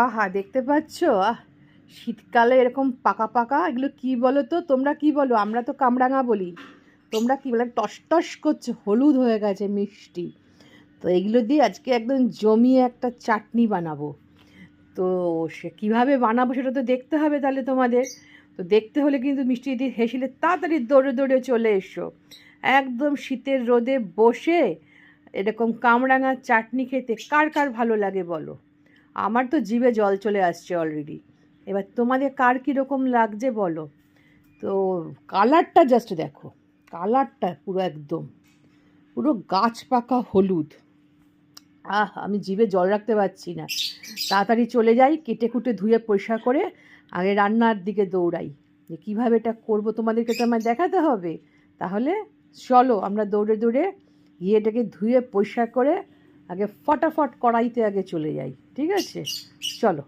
আহা, দেখতে পাচ্ছ? শীতকালে এরকম পাকা পাকা এগুলো কি বলো তো? তোমরা কি বলো? আমরা তো কামরাঙা বলি। তোমরা কি বলে? টস টস করছে, হলুদ হয়ে গেছে, মিষ্টি। তো এগুলো দিয়ে আজকে একদম জমিয়ে একটা চাটনি বানাবো। তো সে কীভাবে বানাবো সেটা তো দেখতে হবে তাহলে তোমাদের। তো দেখতে হলে কিন্তু মিষ্টি দিয়ে হেসেলে তাড়াতাড়ি দৌড়ে দৌড়ে চলে এসো। একদম শীতের রোদে বসে এরকম কামরাঙার চাটনি খেতে কার কার ভালো লাগে বলো? আমার তো জিভে জল চলে আসছে অলরেডি। এবার তোমাদের কার কীরকম লাগছে বলো। তো কালারটা জাস্ট দেখো, কালারটা পুরো একদম পুরো গাছ পাকা হলুদ। আমি জিভে জল রাখতে পারছি না। তাড়াতাড়ি চলে যাই, কেটে কুটে ধুয়ে পরিষ্কার করে আগে রান্নার দিকে দৌড়াই। যে কীভাবে এটা করবো তোমাদেরকে তো আমায় দেখাতে হবে। তাহলে চলো আমরা দৌড়ে দৌড়ে গিয়ে এটাকে ধুয়ে পরিষ্কার করে আগে ফটাফট কড়াইতে আগে চলে যাই। ঠিক আছে, চলো।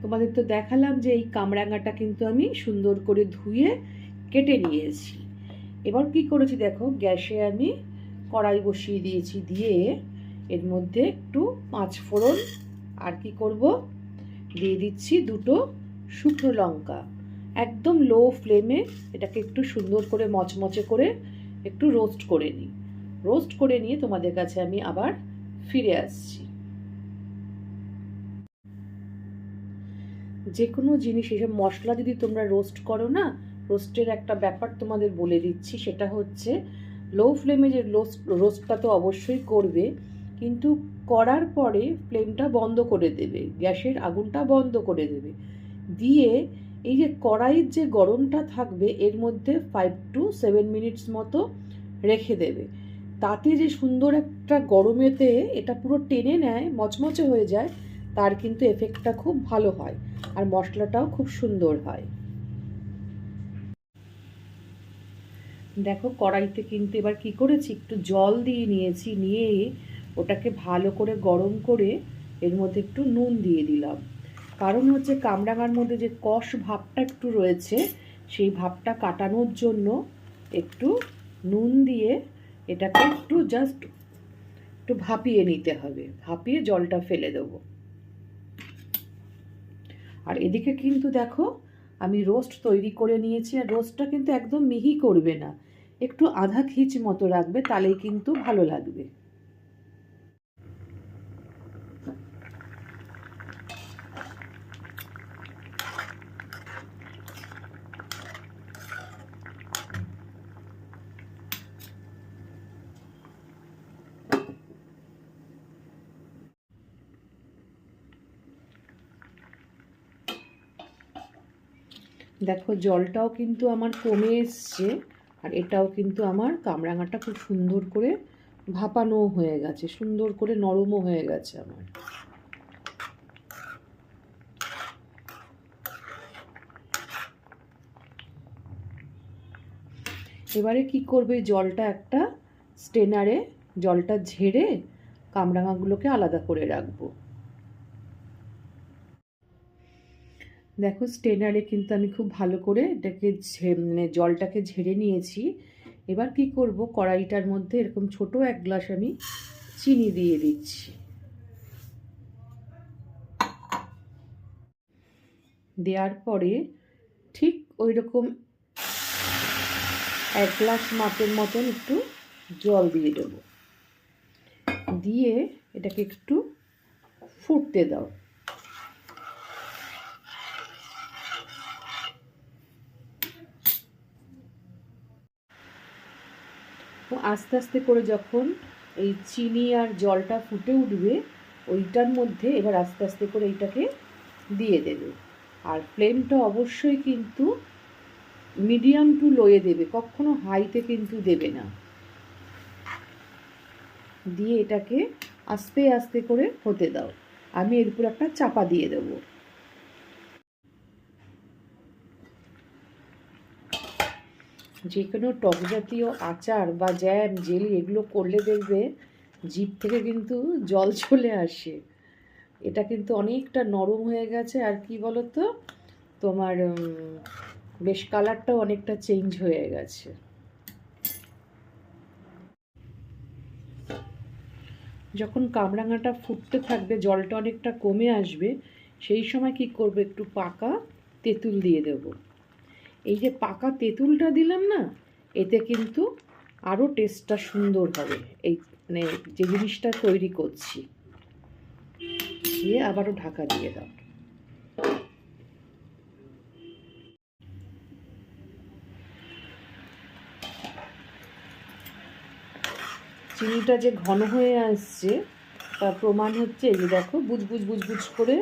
তোমাদের তো দেখালাম যে এই কামরাঙাটা কিন্তু আমি সুন্দর করে ধুয়ে কেটে নিয়েছি। এবার কি করেছি দেখো, গ্যাসে আমি কড়াই বসিয়ে দিয়েছি, দিয়ে এর মধ্যে একটু 5 ফোড়ন, আর কি করব, দিয়ে দিচ্ছি 2টো শুকনো লঙ্কা। একদম লো ফ্লেমে এটাকে একটু সুন্দর করে মচমচে করে একটু রোস্ট করে নিই। রোস্ট করে নিয়ে তোমাদের কাছে আমি আবার ফিরে আসছি। যে কোনো জিনিস, এসব মশলা যদি তোমরা রোস্ট করো না, রোস্টের একটা ব্যাপার তোমাদের বলে দিচ্ছি, সেটা হচ্ছে লো ফ্লেমে যে রোস্টটা তো অবশ্যই করবে, কিন্তু করার পরে ফ্লেমটা বন্ধ করে দেবে, গ্যাসের আগুনটা বন্ধ করে দেবে। দিয়ে এই যে কড়াইয়ের যে গরমটা থাকবে এর মধ্যে 5 to 7 মিনিটস মতো রেখে দেবে। তাতে যে সুন্দর একটা গরমেতে এটা পুরো টেনে নেয়, মচমচে হয়ে যায়, তার কিন্তু এফেক্টটা খুব ভালো হয়, আর মশলাটাও খুব সুন্দর হয়। দেখো কড়াইতে কিন্তু এবার কি করেছি, একটু জল দিয়ে নিয়েছি, নিয়ে ওটাকে ভালো করে গরম করে এর মধ্যে একটু নুন দিয়ে দিলাম। কারণ হচ্ছে কামরাঙার মধ্যে যে কষ ভাবটা একটু রয়েছে, সেই ভাবটা কাটানোর জন্য একটু নুন দিয়ে এটাকে একটু জাস্ট একটু ভাপিয়ে নিতে হবে, ভাপিয়ে জলটা ফেলে দেবো। আর এদিকে কিন্তু দেখো আমি রোস্ট তৈরি করে নিয়েছি, আর রোস্টটা কিন্তু একদম মিহি করবে না, একটু আধা খিচ মতো রাখবে, তাহলেই কিন্তু ভালো লাগবে। দেখো জলটাও কিন্তু আমার কমে এসছে, আর এটাও কিন্তু আমার কামরাঙাটা খুব সুন্দর করে ভাপানো হয়ে গেছে, সুন্দর করে নরমও হয়ে গেছে আমার। এবারে কি করবে, জলটা একটা স্টেনারে জলটা ঝেড়ে কামরাঙাগুলোকে আলাদা করে রাখবো। দেখো স্টেনারে কিন্তু আমি খুব ভালো করে এটাকে মানে জলটাকে ঝেড়ে নিয়েছি। এবার কি করব, কড়াইটার মধ্যে এরকম ছোট 1 গ্লাস আমি চিনি দিয়ে দিচ্ছি। দেওয়ার পরে ঠিক ওই রকম 1 গ্লাস মাপের মতন একটু জল দিয়ে দেবো, দিয়ে এটাকে একটু ফুটতে দাও। তো আস্তে আস্তে করে যখন এই চিনি আর জলটা ফুটে উঠবে, ওইটার মধ্যে এবার আস্তে আস্তে করে এইটাকে দিয়ে দেবে। আর ফ্লেমটা অবশ্যই কিন্তু মিডিয়াম টু লোয়ে দেবে, কখনো হাইতে কিন্তু দেবে না। দিয়ে এটাকে আস্তে আস্তে করে হতে দাও। আমি এর উপর একটা চাপা দিয়ে দেবো। যে কোনো টক জাতীয় আচার বা জ্যাম জেলি এগুলো করলে দেখবে জিভ থেকে কিন্তু জল চলে আসে। এটা কিন্তু অনেকটা নরম হয়ে গেছে, আর কি বলো তো, তোমার বেশ কালারটাও অনেকটা চেঞ্জ হয়ে গেছে। যখন কামরাঙাটা ফুটতে থাকবে, জলটা অনেকটা কমে আসবে, সেই সময় কি করব, একটু পাকা তেঁতুল দিয়ে দেব। এই যে পাকা তেঁতুলটা দিলাম না, এতে কিন্তু আরও টেস্টটা সুন্দর হবে, এই মানে যে জিনিসটা তৈরি করছি। দিয়ে আবারও ঢাকা দিয়ে দাও। চিনিটা যে ঘন হয়ে আসছে তার প্রমাণ হচ্ছে এই যে দেখো, বুজবুজ বুজবুজ করে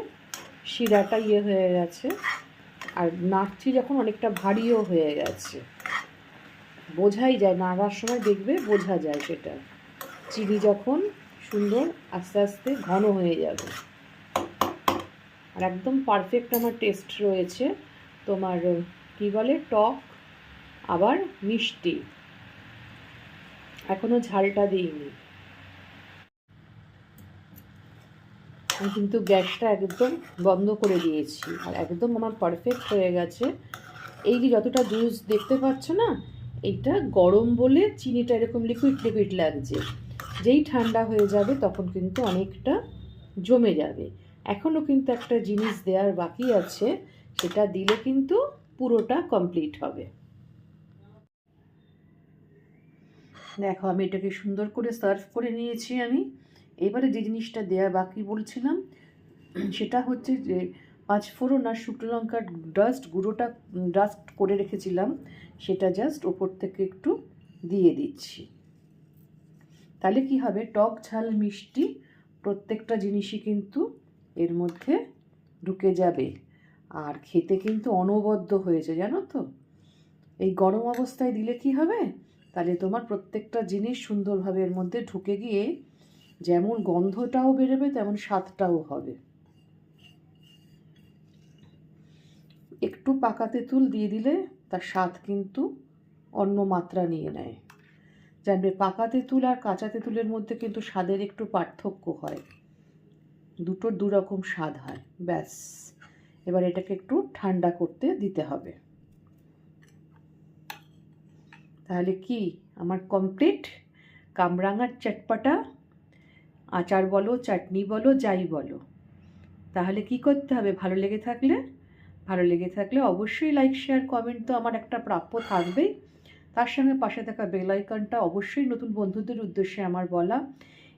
শিরাটা হয়ে গেছে, আর নাড়ছি যখন অনেকটা ভারীও হয়ে গেছে, বোঝাই যায়, নাড়ার সময় দেখবে বোঝা যায় সেটা। চিনি যখন সুন্দর আস্তে আস্তে ঘন হয়ে যাবে, আর একদম পারফেক্ট আমার টেস্ট রয়েছে। তোমার কি বলে, টক আবার মিষ্টি, এখনো ঝালটা দিইনি। আমি কিন্তু গ্যাসটা একদম বন্ধ করে দিয়েছি, আর একদম আমার পারফেক্ট হয়ে গেছে। এই যে যতটা জুস দেখতে পাচ্ছ না, এইটা গরম বলে চিনিটা এরকম লিকুইড লিকুইড লাগছে, যেই ঠান্ডা হয়ে যাবে তখন কিন্তু অনেকটা জমে যাবে। এখনও কিন্তু একটা জিনিস দেওয়ার বাকি আছে, সেটা দিলে কিন্তু পুরোটা কমপ্লিট হবে। দেখো আমি এটাকে সুন্দর করে সার্ভ করে নিয়েছি আমি। এবারে যে জিনিসটা দেওয়া বাকি বলছিলাম, সেটা হচ্ছে যে 5 ফোড়ন আর শুকনো লঙ্কার গুঁড়োটা ডাস্ট করে রেখেছিলাম, সেটা জাস্ট ওপর থেকে একটু দিয়ে দিচ্ছি। তাহলে কি হবে, টক ঝাল মিষ্টি প্রত্যেকটা জিনিসই কিন্তু এর মধ্যে ঢুকে যাবে, আর খেতে কিন্তু অনবদ্য হয়েছে, জানো তো। এই গরম অবস্থায় দিলে কি হবে, তাহলে তোমার প্রত্যেকটা জিনিস সুন্দরভাবে এর মধ্যে ঢুকে গিয়ে যেমন গন্ধটাও বেরোবে তেমন স্বাদটাও হবে। একটু পাকা তেঁতুল দিয়ে দিলে তার স্বাদ কিন্তু অন্য মাত্রা নিয়ে নেয়। জানবে, পাকা তেঁতুল আর কাঁচা তেঁতুলের মধ্যে কিন্তু স্বাদের একটু পার্থক্য হয়, দুটোর দুরকম স্বাদ হয়। ব্যাস, এবার এটাকে একটু ঠান্ডা করতে দিতে হবে। তাহলে কি আমার কমপ্লিট কামরাঙার চটপাটা, আচার বলো, চাটনি বলো, যাই বলো। তাহলে কি করতে হবে, ভালো লেগে থাকলে অবশ্যই লাইক শেয়ার কমেন্ট তো আমার একটা প্রাপ্য থাকবেই। তার সঙ্গে পাশে থাকা বেল আইকনটা অবশ্যই নতুন বন্ধুদের উদ্দেশ্যে আমার বলা।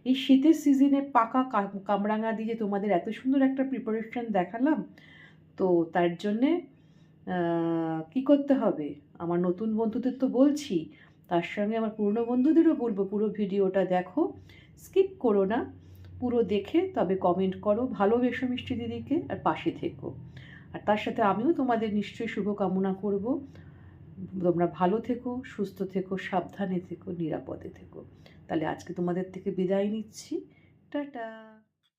এই শীতের সিজনে পাকা কামরাঙা দিয়ে তোমাদের এত সুন্দর একটা প্রিপারেশন দেখালাম, তো তার জন্যে কি করতে হবে, আমার নতুন বন্ধুদের তো বলছি, তার সঙ্গে আমার পুরনো বন্ধুদেরও বলবো, পুরো ভিডিওটা দেখো, স্কিপ করো না, পুরো দেখে তবে কমেন্ট করো, ভালোবেসো মিষ্টি দিদিকে, আর পাশে থেকো। আর তার সাথে আমিও তোমাদের নিশ্চয়ই শুভকামনা করব। তোমরা ভালো থেকো, সুস্থ থেকো, সাবধানে থেকো, নিরাপদে থেকো। তাহলে আজকে তোমাদের থেকে বিদায় নিচ্ছি। টাটা।